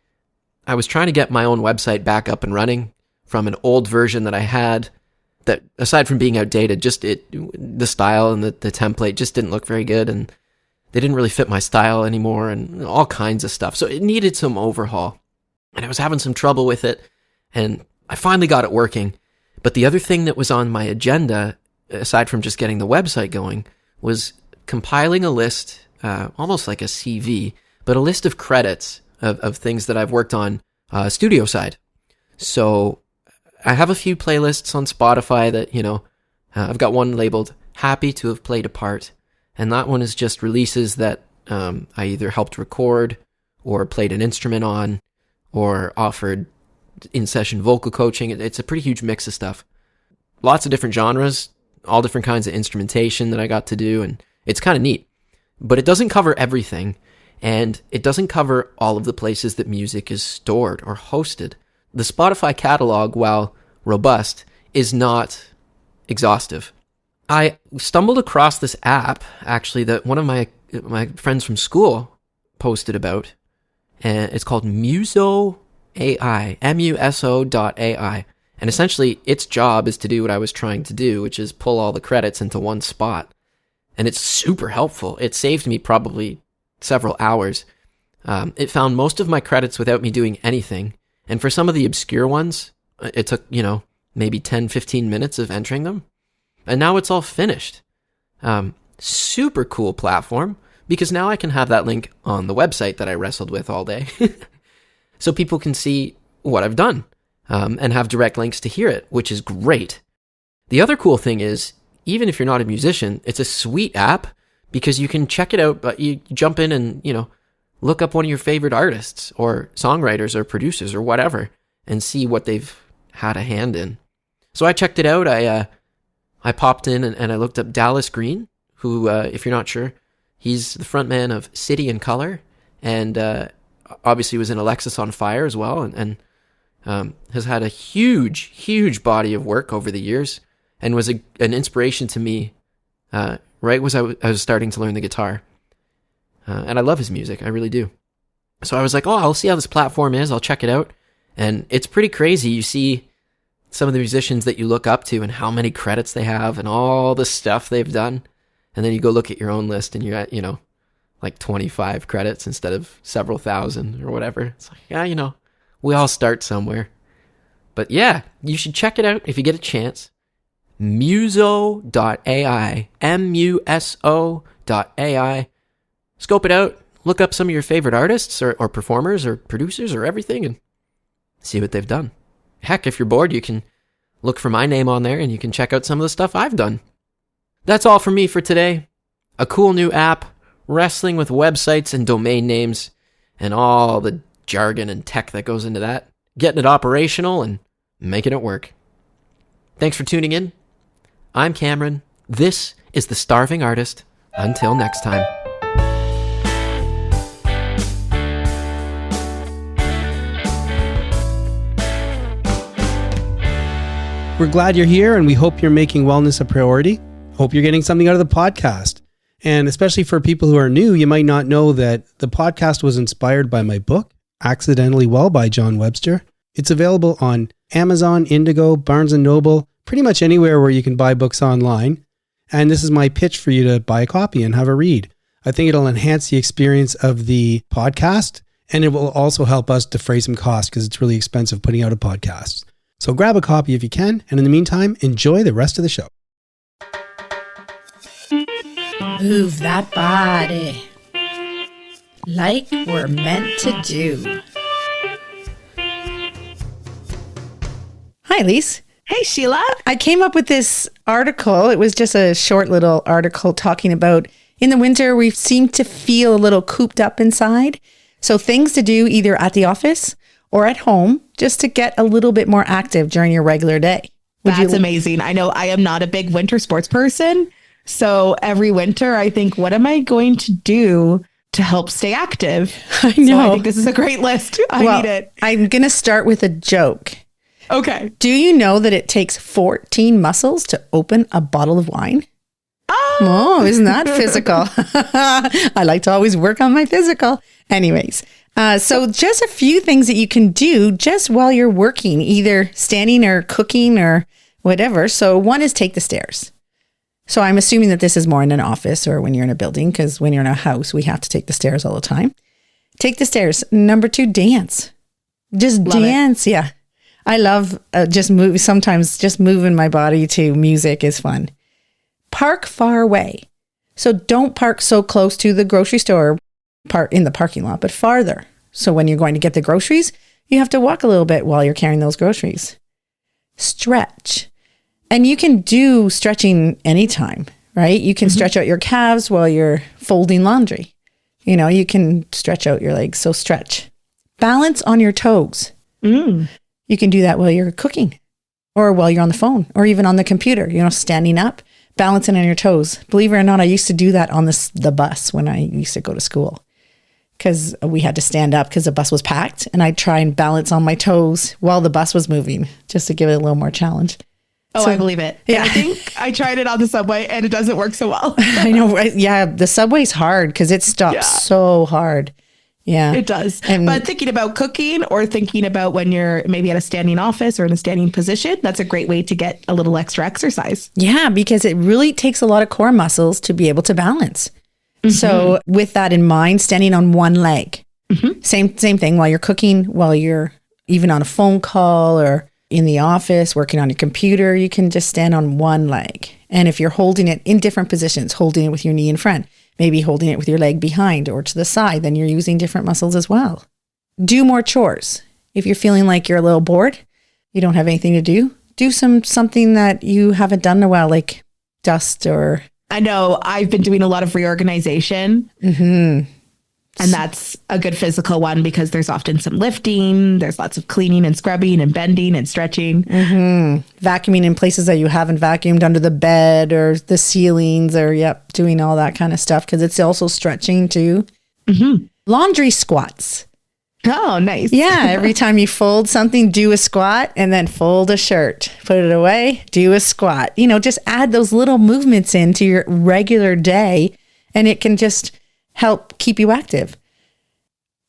I was trying to get my own website back up and running from an old version that I had that, aside from being outdated, the style and the template just didn't look very good, and they didn't really fit my style anymore and all kinds of stuff. So it needed some overhaul. And I was having some trouble with it, and I finally got it working. But the other thing that was on my agenda, aside from just getting the website going, was compiling a list, almost like a CV, but a list of credits of things that I've worked on studio side. So I have a few playlists on Spotify that, I've got one labeled Happy to Have Played a Part. And that one is just releases that I either helped record or played an instrument on or offered in-session vocal coaching. It's a pretty huge mix of stuff. Lots of different genres, all different kinds of instrumentation that I got to do, and it's kind of neat. But it doesn't cover everything, and it doesn't cover all of the places that music is stored or hosted. The Spotify catalog, while robust, is not exhaustive. I stumbled across this app, actually, that one of my friends from school posted about, and it's called Muso AI, MUSO.ai. And essentially, its job is to do what I was trying to do, which is pull all the credits into one spot. And it's super helpful. It saved me probably several hours. It found most of my credits without me doing anything. And for some of the obscure ones, it took, maybe 10, 15 minutes of entering them. And now it's all finished. Super cool platform, because now I can have that link on the website that I wrestled with all day. So people can see what I've done and have direct links to hear it, which is great. The other cool thing is, even if you're not a musician, it's a sweet app because you can check it out, but you jump in and, look up one of your favorite artists or songwriters or producers or whatever and see what they've had a hand in. So I checked it out. I I popped in and I looked up Dallas Green, who, if you're not sure, he's the frontman of City and Color, and obviously was in Alexis on Fire as well, and has had a huge body of work over the years, and was an inspiration to me right as I was starting to learn the guitar. And I love his music, I really do. So I was like, oh, I'll see how this platform is, I'll check it out. And it's pretty crazy. You see some of the musicians that you look up to and how many credits they have and all the stuff they've done. And then you go look at your own list and you're at, like 25 credits instead of several thousand or whatever. It's like, yeah, we all start somewhere. But yeah, you should check it out if you get a chance. Muso.ai, MUSO.ai. Scope it out, look up some of your favorite artists or performers or producers or everything and see what they've done. Heck, if you're bored, you can look for my name on there and you can check out some of the stuff I've done. That's all from me for today. A cool new app, wrestling with websites and domain names, and all the jargon and tech that goes into that. Getting it operational and making it work. Thanks for tuning in. I'm Cameron. This is The Starving Artist. Until next time. We're glad you're here, and we hope you're making wellness a priority. Hope you're getting something out of the podcast. And especially for people who are new, you might not know that the podcast was inspired by my book, Accidentally Well by John Webster. It's available on Amazon, Indigo, Barnes & Noble, pretty much anywhere where you can buy books online. And this is my pitch for you to buy a copy and have a read. I think it'll enhance the experience of the podcast, and it will also help us defray some costs because it's really expensive putting out a podcast. So grab a copy if you can, and in the meantime, enjoy the rest of the show. Move that body like we're meant to do. Hi, Elise. Hey, Sheila. I came up with this article. It was just a short little article talking about in the winter, we seem to feel a little cooped up inside. So things to do either at the office or at home just to get a little bit more active during your regular day. That's amazing. I know I am not a big winter sports person. So every winter I think, what am I going to do to help stay active? I know. So I think this is a great list. I need it. I'm going to start with a joke. Okay. Do you know that it takes 14 muscles to open a bottle of wine? Oh, isn't that physical? I like to always work on my physical. Anyways, so just a few things that you can do just while you're working, either standing or cooking or whatever. So one is take the stairs. So I'm assuming that this is more in an office or when you're in a building, because when you're in a house, we have to take the stairs all the time. Take the stairs. Number 2, dance. Just love dance. It. Yeah. I love sometimes just moving my body to music is fun. Park far away. So don't park so close to the grocery store, park in the parking lot, but farther. So when you're going to get the groceries, you have to walk a little bit while you're carrying those groceries. Stretch. And you can do stretching anytime, right? You can stretch out your calves while you're folding laundry. You can stretch out your legs. So stretch. Balance on your toes. You can do that while you're cooking or while you're on the phone or even on the computer, standing up, balancing on your toes. Believe it or not, I used to do that on the bus when I used to go to school because we had to stand up because the bus was packed, and I'd try and balance on my toes while the bus was moving just to give it a little more challenge. Oh, so, I believe it. Yeah. I think I tried it on the subway and it doesn't work so well. I know. Yeah. The subway's hard because it stops so hard. Yeah, it does. But thinking about cooking or thinking about when you're maybe at a standing office or in a standing position, that's a great way to get a little extra exercise. Yeah, because it really takes a lot of core muscles to be able to balance. So with that in mind, standing on one leg, same thing while you're cooking, while you're even on a phone call or in the office, working on your computer, you can just stand on one leg. And if you're holding it in different positions, holding it with your knee in front, maybe holding it with your leg behind or to the side, then you're using different muscles as well. Do more chores. If you're feeling like you're a little bored, you don't have anything to do something that you haven't done in a while, like dust or... I know I've been doing a lot of reorganization. And that's a good physical one because there's often some lifting, there's lots of cleaning and scrubbing and bending and stretching. Vacuuming in places that you haven't vacuumed, under the bed or the ceilings, or doing all that kind of stuff because it's also stretching too. Laundry squats. Oh, nice. Yeah, every time you fold something, do a squat and then fold a shirt. Put it away, do a squat. Just add those little movements into your regular day and it can just help keep you active.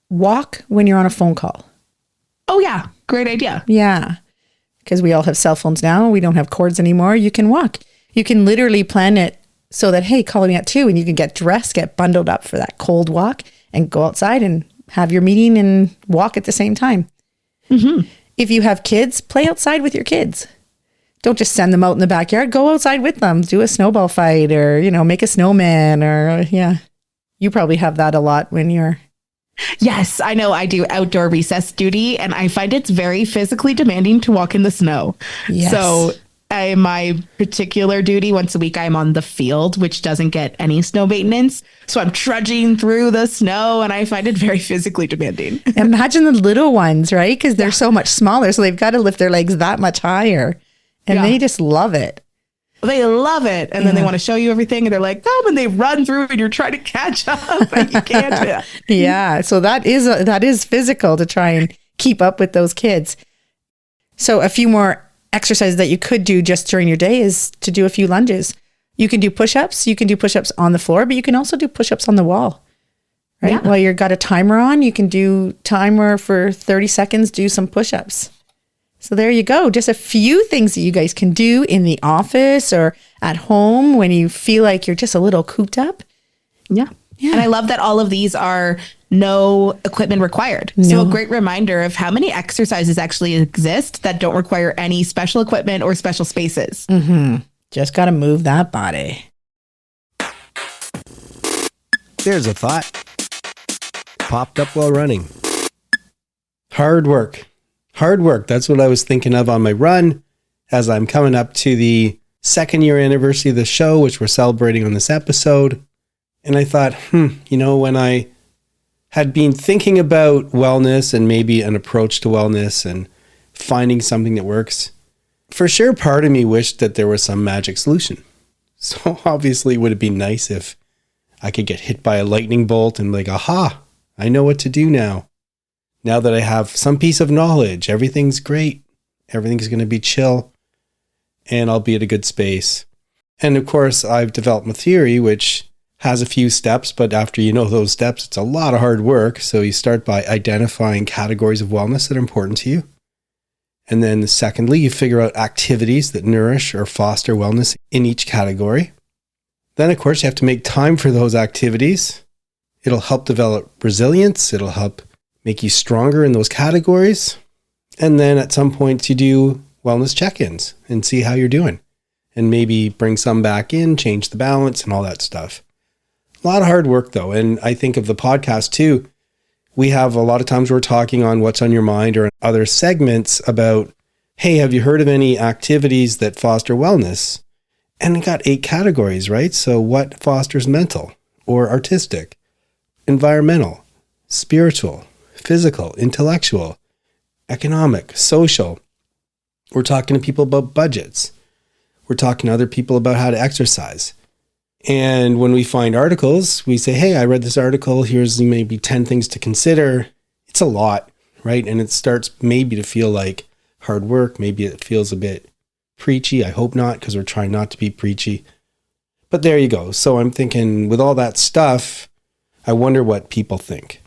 Walk when you're on a phone call. Oh, yeah. Great idea. Yeah. Because we all have cell phones now. We don't have cords anymore. You can walk. You can literally plan it so that, hey, call me at 2 and you can get dressed, get bundled up for that cold walk and go outside and have your meeting and walk at the same time. If you have kids, play outside with your kids. Don't just send them out in the backyard. Go outside with them. Do a snowball fight or, make a snowman or, You probably have that a lot when you're... Yes, I know. I do outdoor recess duty and I find it's very physically demanding to walk in the snow. Yes. So my particular duty once a week, I'm on the field, which doesn't get any snow maintenance. So I'm trudging through the snow and I find it very physically demanding. Imagine the little ones, right? Because they're so much smaller. So they've got to lift their legs that much higher. And they just love it. They love it. And then they want to show you everything. And they're like, come, and they run through and you're trying to catch up. And you can't. Yeah. So that is physical to try and keep up with those kids. So a few more exercises that you could do just during your day is to do a few lunges. You can do push-ups. You can do push-ups on the floor, but you can also do push-ups on the wall. Right? Yeah. While you've got a timer on, you can do timer for 30 seconds, do some push-ups. So there you go. Just a few things that you guys can do in the office or at home when you feel like you're just a little cooped up. Yeah. And I love that all of these are no equipment required. So a great reminder of how many exercises actually exist that don't require any special equipment or special spaces. Just got to move that body. There's a thought. Popped up while running. Hard work. Hard work. That's what I was thinking of on my run as I'm coming up to the 2nd year anniversary of the show, which we're celebrating on this episode. And I thought, when I had been thinking about wellness and maybe an approach to wellness and finding something that works, for sure, part of me wished that there was some magic solution. So obviously, would it be nice if I could get hit by a lightning bolt and like, aha, I know what to do now. Now that I have some piece of knowledge, everything's great. Everything's going to be chill and I'll be at a good space. And of course, I've developed a theory which has a few steps, but after you know those steps, it's a lot of hard work. So you start by identifying categories of wellness that are important to you. And then secondly, you figure out activities that nourish or foster wellness in each category. Then, of course, you have to make time for those activities. It'll help develop resilience. It'll help make you stronger in those categories. And then at some point you do wellness check-ins and see how you're doing and maybe bring some back in, change the balance and all that stuff. A lot of hard work though. And I think of the podcast too. We have a lot of times we're talking on What's on Your Mind or other segments about, hey, have you heard of any activities that foster wellness? And it got 8 categories, right? So what fosters mental or artistic, environmental, spiritual, physical, intellectual, economic, social. We're talking to people about budgets. We're talking to other people about how to exercise. And when we find articles, we say, hey, I read this article. Here's maybe 10 things to consider. It's a lot, right? And it starts maybe to feel like hard work. Maybe it feels a bit preachy. I hope not, because we're trying not to be preachy. But there you go. So I'm thinking with all that stuff, I wonder what people think.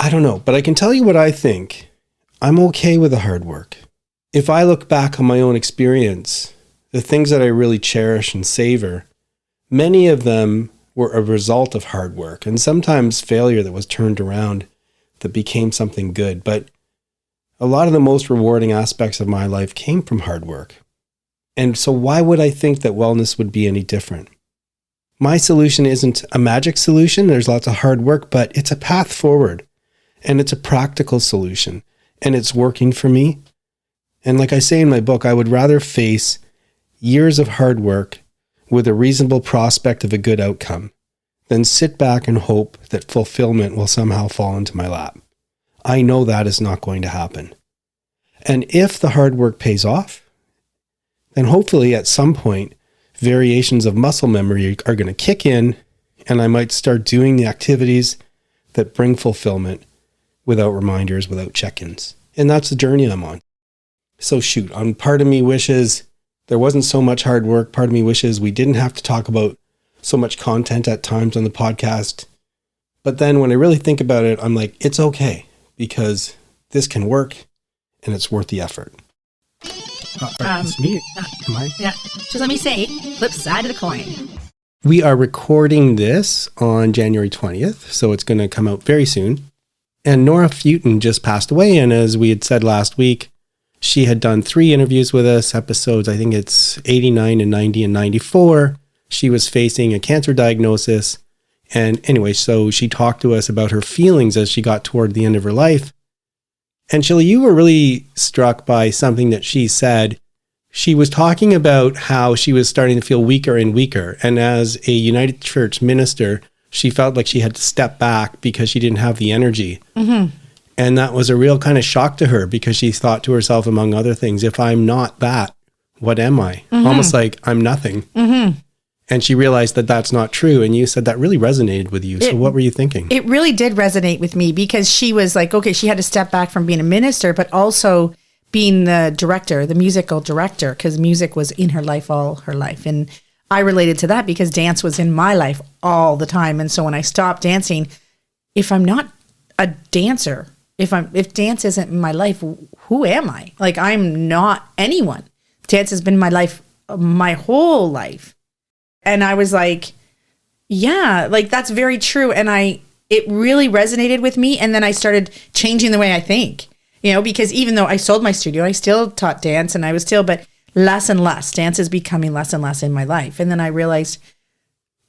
I don't know, but I can tell you what I think. I'm okay with the hard work. If I look back on my own experience, the things that I really cherish and savor, many of them were a result of hard work and sometimes failure that was turned around that became something good. But a lot of the most rewarding aspects of my life came from hard work. And so why would I think that wellness would be any different? My solution isn't a magic solution. There's lots of hard work, but it's a path forward. And it's a practical solution. And it's working for me. And like I say in my book, I would rather face years of hard work with a reasonable prospect of a good outcome then sit back and hope that fulfillment will somehow fall into my lap. I know that is not going to happen. And if the hard work pays off, then hopefully at some point, variations of muscle memory are going to kick in, and I might start doing the activities that bring fulfillment without reminders, without check-ins. And that's the journey I'm on. So shoot, part of me wishes there wasn't so much hard work. Part of me wishes we didn't have to talk about so much content at times on the podcast. But then when I really think about it, I'm like, it's okay, because this can work and it's worth the effort. It's me. Am I? Yeah. Just let me say, flip side of the coin. We are recording this on January 20th, so it's going to come out very soon. And Nora Futon just passed away, and as we had said last week, she had done 3 interviews with us, episodes, I think it's 89 and 90 and 94. She was facing a cancer diagnosis. And anyway, so she talked to us about her feelings as she got toward the end of her life. And Sheila, you were really struck by something that she said. She was talking about how she was starting to feel weaker and weaker. And as a United Church minister, she felt like she had to step back because she didn't have the energy. Mm-hmm. And that was a real kind of shock to her, because she thought to herself, among other things, if I'm not that, what am I? Mm-hmm. Almost like I'm nothing. Mm-hmm. And she realized that that's not true. And you said that really resonated with you. So what were you thinking? It really did resonate with me, because she was like, okay, she had to step back from being a minister, but also being the director, the musical director, because music was in her life all her life. And I related to that because dance was in my life all the time. And so when I stopped dancing, if I'm not a dancer, if dance isn't in my life, who am I? Like, I'm not anyone. Dance has been my life, my whole life. And I was like, yeah, like that's very true. And it really resonated with me. And then I started changing the way I think, because even though I sold my studio, I still taught dance, and I was still, but less and less. Dance is becoming less and less in my life. And then I realized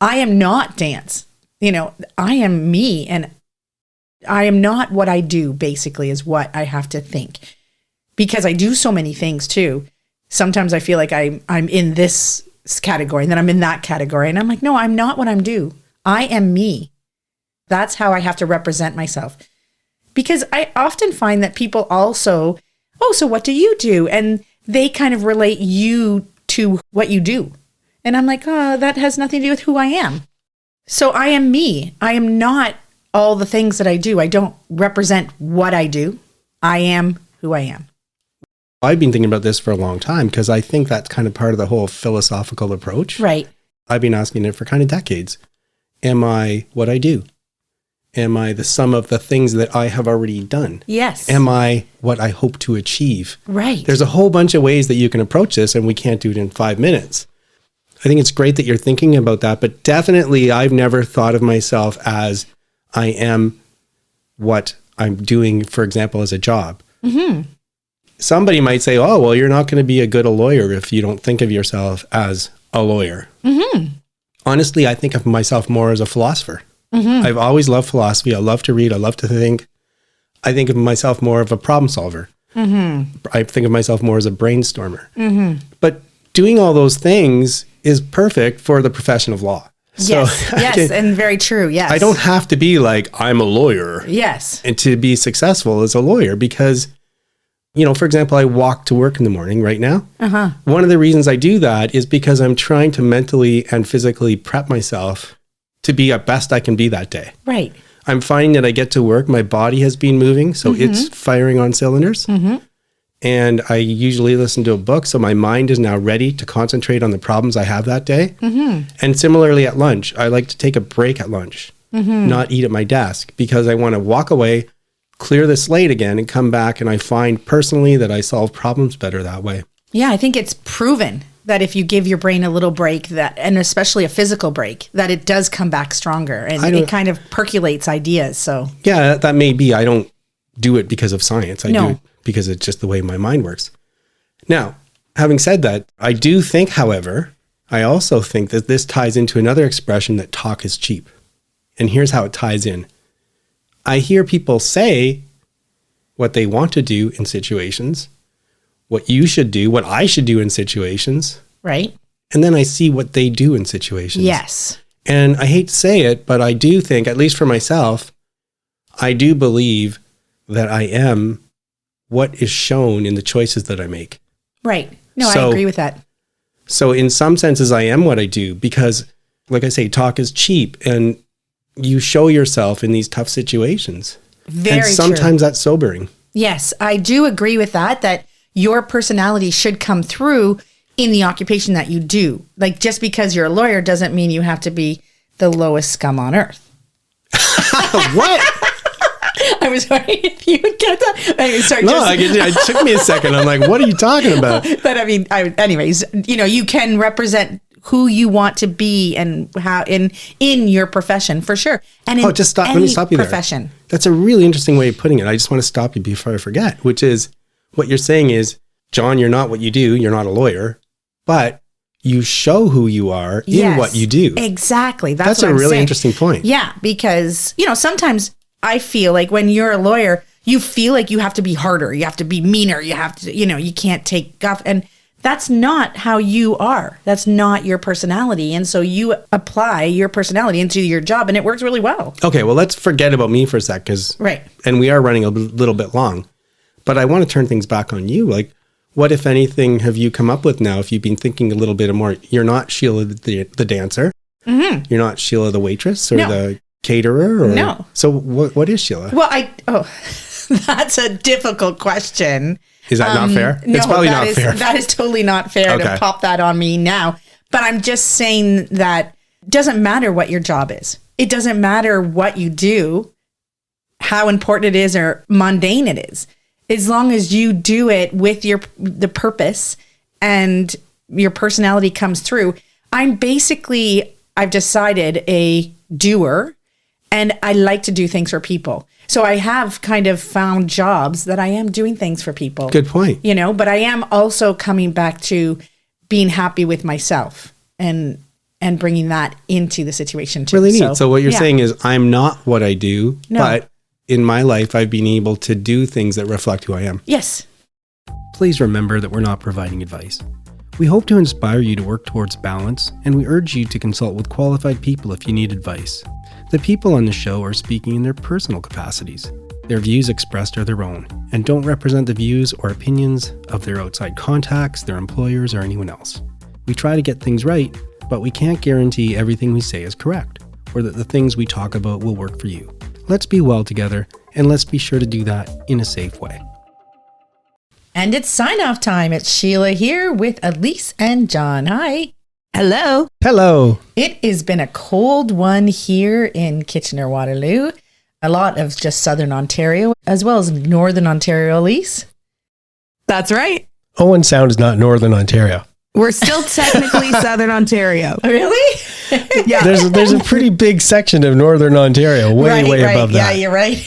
I am not dance. I am me, and I am not what I do, basically, is what I have to think, because I do so many things too. Sometimes I feel like I'm in this category, and then I'm in that category, and I'm like, no, I'm not what I'm due. I am me. That's how I have to represent myself. Because I often find that people also, so what do you do? And they kind of relate you to what you do. And I'm like, that has nothing to do with who I am. So I am me. I am not all the things that I do. I don't represent what I do. I am who I am. I've been thinking about this for a long time, because I think that's kind of part of the whole philosophical approach. Right. I've been asking it for kind of decades. Am I what I do? Am I the sum of the things that I have already done? Yes. Am I what I hope to achieve? Right. There's a whole bunch of ways that you can approach this, and we can't do it in 5 minutes. I think it's great that you're thinking about that, but definitely I've never thought of myself as I am what I'm doing, for example, as a job. Mm-hmm. Somebody might say, oh, well, you're not going to be a good lawyer if you don't think of yourself as a lawyer. Mm-hmm. Honestly, I think of myself more as a philosopher. Mm-hmm. I've always loved philosophy. I love to read. I love to think. I think of myself more of a problem solver. Mm-hmm. I think of myself more as a brainstormer. Mm-hmm. But doing all those things is perfect for the profession of law. So yes, and very true, yes. I don't have to be like, I'm a lawyer. Yes. And to be successful as a lawyer, because, for example, I walk to work in the morning right now. Uh-huh. One of the reasons I do that is because I'm trying to mentally and physically prep myself to be at best I can be that day. Right. I'm finding that I get to work, my body has been moving, so it's firing on cylinders. Mm-hmm. And I usually listen to a book, so my mind is now ready to concentrate on the problems I have that day. Mm-hmm. And similarly at lunch, I like to take a break at lunch, not eat at my desk, because I want to walk away, clear the slate again, and come back. And I find personally that I solve problems better that way. Yeah, I think it's proven that if you give your brain a little break, and especially a physical break, that it does come back stronger, and it kind of percolates ideas. So yeah, that may be. I don't do it because of science. I do it because it's just the way my mind works. Now, having said that, I do think, however, I also think that this ties into another expression that talk is cheap. And here's how it ties in. I hear people say what they want to do in situations, what you should do, what I should do in situations. Right. And then I see what they do in situations. Yes. And I hate to say it, but I do think, at least for myself, I do believe that I am what is shown in the choices that I make. Right. No, I agree with that. So in some senses, I am what I do because, like I say, talk is cheap and you show yourself in these tough situations. Very and sometimes true. That's sobering. Yes, I do agree with that your personality should come through in the occupation that you do. Like, just because you're a lawyer doesn't mean you have to be the lowest scum on earth. What? I was wondering if you would get that. Anyway, sorry, it took me a second. I'm like, what are you talking about? But I mean, anyways, you can represent who you want to be and how in your profession for sure. And in just stop. Let me stop you profession. There. That's a really interesting way of putting it. I just want to stop you before I forget, which is what you're saying is, John, you're not what you do. You're not a lawyer, but you show who you are in what you do. Exactly. That's a really interesting point. Yeah, because, sometimes I feel like when you're a lawyer, you feel like you have to be harder. You have to be meaner. You have to, you can't take guff. And that's not how you are. That's not your personality. And so you apply your personality into your job and it works really well. Okay, well, let's forget about me for a sec right. And we are running a little bit long, but I want to turn things back on you. Like, what, if anything, have you come up with now if you've been thinking a little bit more? You're not Sheila the dancer. Mm-hmm. You're not Sheila the waitress or the caterer? Or, no. So what is Sheila? Well, that's a difficult question. Is that not fair? No, it's probably not fair. That is totally not fair to pop that on me now. But I'm just saying that it doesn't matter what your job is. It doesn't matter what you do, how important it is or mundane it is. As long as you do it with the purpose and your personality comes through. I've decided a doer and I like to do things for people. So I have kind of found jobs that I am doing things for people. Good point. But I am also coming back to being happy with myself and bringing that into the situation too. Really neat. So what you're saying is I'm not what I do, but in my life, I've been able to do things that reflect who I am. Yes. Please remember that we're not providing advice. We hope to inspire you to work towards balance, and we urge you to consult with qualified people if you need advice. The people on the show are speaking in their personal capacities. Their views expressed are their own, and don't represent the views or opinions of their outside contacts, their employers, or anyone else. We try to get things right, but we can't guarantee everything we say is correct, or that the things we talk about will work for you. Let's be well together, and let's be sure to do that in a safe way. And it's sign-off time. It's Sheila here with Elise and John. Hi. Hello. Hello. It has been a cold one here in Kitchener-Waterloo. A lot of just Southern Ontario, as well as Northern Ontario, Elise. That's right. Owen Sound is not Northern Ontario. We're still technically Southern Ontario. Really? Yeah. There's a pretty big section of Northern Ontario, way above that. Yeah, you're right.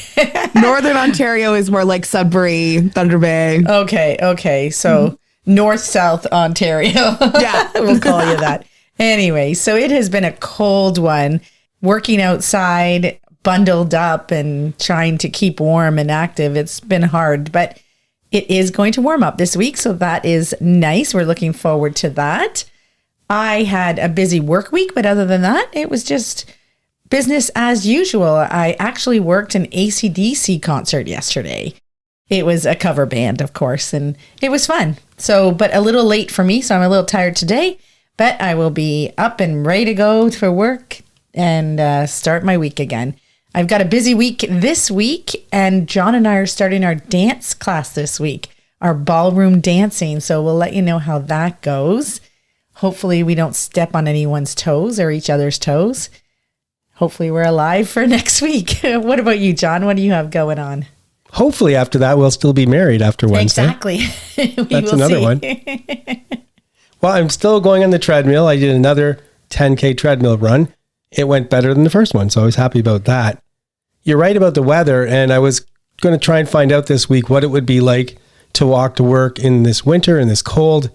Northern Ontario is more like Sudbury, Thunder Bay. Okay. So North-South Ontario. Yeah. We'll call you that. Anyway, so it has been a cold one. Working outside, bundled up and trying to keep warm and active. It's been hard, but it is going to warm up this week, so that is nice. We're looking forward to that. I had a busy work week, but other than that, it was just business as usual. I actually worked an AC/DC concert yesterday. It was a cover band, of course, and it was fun. So, but a little late for me, so I'm a little tired today, but I will be up and ready to go for work and start my week again. I've got a busy week this week, and John and I are starting our dance class this week, our ballroom dancing. So we'll let you know how that goes. Hopefully we don't step on anyone's toes or each other's toes. Hopefully we're alive for next week. What about you, John? What do you have going on? Hopefully after that, we'll still be married after Wednesday. Exactly. That's another one. Well, I'm still going on the treadmill. I did another 10K treadmill run. It went better than the first one, so I was happy about that. You're right about the weather, and I was going to try and find out this week what it would be like to walk to work in this winter, in this cold.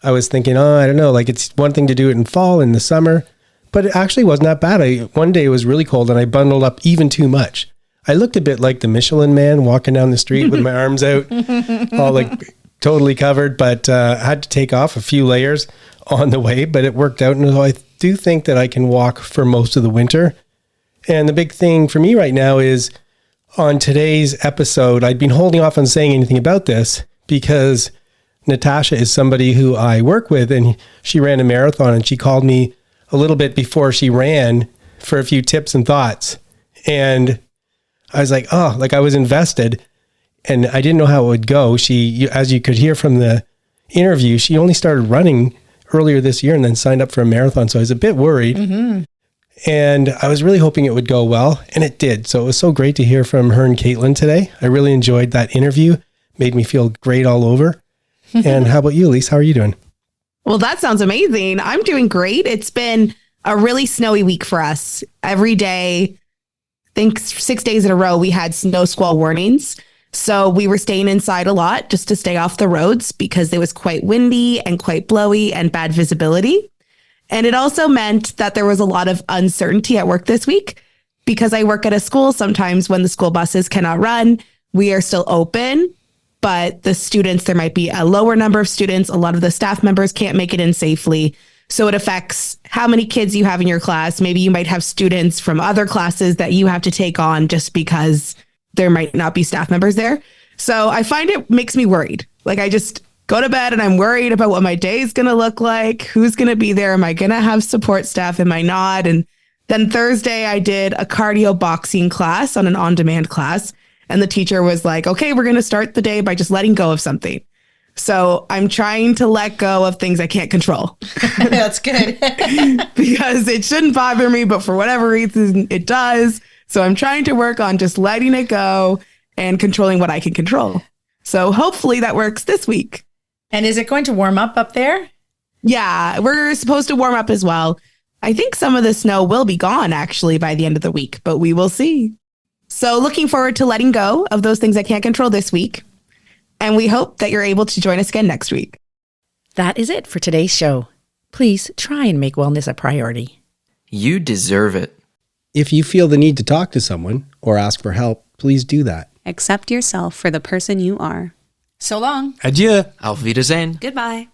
I was thinking, I don't know, like it's one thing to do it in fall, in the summer, but it actually wasn't that bad. One day it was really cold, and I bundled up even too much. I looked a bit like the Michelin Man walking down the street with my arms out, all like totally covered, but I had to take off a few layers on the way, but it worked out. And so I do think that I can walk for most of the winter. And the big thing for me right now is on today's episode, I'd been holding off on saying anything about this because Natasha is somebody who I work with, and she ran a marathon, and she called me a little bit before she ran for a few tips and thoughts. And I was like, oh, like I was invested, and I didn't know how it would go. She, as you could hear from the interview, she only started running earlier this year and then signed up for a marathon. So I was a bit worried. Mm-hmm. And I was really hoping it would go well, and it did. So it was so great to hear from her and Caitlin today. I really enjoyed that interview. Made me feel great all over. And how about you, Elise? How are you doing? Well, that sounds amazing. I'm doing great. It's been a really snowy week for us. Every day, I think 6 days in a row, we had snow squall warnings. So we were staying inside a lot just to stay off the roads because it was quite windy and quite blowy and bad visibility. And it also meant that there was a lot of uncertainty at work this week because I work at a school. Sometimes when the school buses cannot run, we are still open. But the students, there might be a lower number of students. A lot of the staff members can't make it in safely. So it affects how many kids you have in your class. Maybe you might have students from other classes that you have to take on just because there might not be staff members there. So I find it makes me worried. Like I just go to bed and I'm worried about what my day is going to look like. Who's going to be there? Am I going to have support staff? Am I not? And then Thursday I did a cardio boxing class on an on-demand class. And the teacher was like, okay, we're going to start the day by just letting go of something. So I'm trying to let go of things I can't control. That's good. Because it shouldn't bother me, but for whatever reason, it does. So I'm trying to work on just letting it go and controlling what I can control. So hopefully that works this week. And is it going to warm up there? Yeah, we're supposed to warm up as well. I think some of the snow will be gone actually by the end of the week, but we will see. So looking forward to letting go of those things I can't control this week. And we hope that you're able to join us again next week. That is it for today's show. Please try and make wellness a priority. You deserve it. If you feel the need to talk to someone or ask for help, please do that. Accept yourself for the person you are. So long. Adieu. Auf Wiedersehen. Goodbye.